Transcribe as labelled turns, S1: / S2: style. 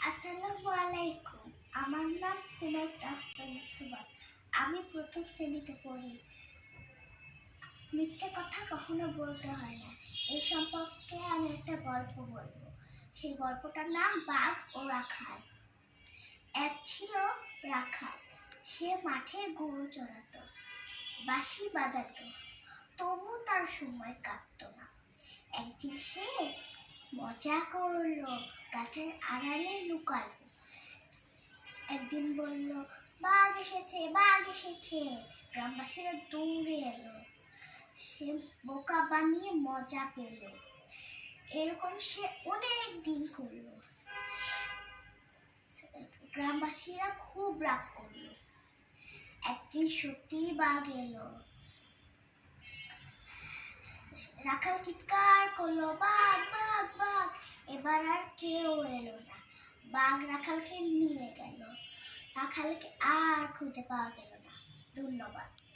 S1: আসসালামু আলাইকুম। আমার নাম সিনাত আহমেদ সুবান। আমি প্রথম শ্রেণীতে পড়ি। মিথ্যে কথা কখনো বলতে হয় না। এই সম্পর্কে আমি একটা গল্প বলবো। সেই গল্পটার নাম বাঘ ও রাখাল। এক ছিল রাখাল। সে মাঠে গরু চড়াতো, বাঁশি বাজাতো, তবু তার সময় কাটতো না। একদিন সে মজা করলো, গাছের আড়ালে লুকালো। একদিন বলল, বাঘ এসেছে, বাঘ এসেছে। গ্রামবাসীরা দৌড়ে এলো। সে বোকা বানিয়ে মজা পেল। এরকম সে অনেক দিন করলো। গ্রামবাসীরা খুব রাগ করলো। একদিন সত্যি বাঘ এলো। রাখাল চিৎকার করলো, বাঘ বাঘ বাঘ। এবার আর কেউ এলো না। বাঘ রাখালকে নিয়ে গেল। রাখালকে আর খুঁজে পাওয়া গেল না। ধন্যবাদ।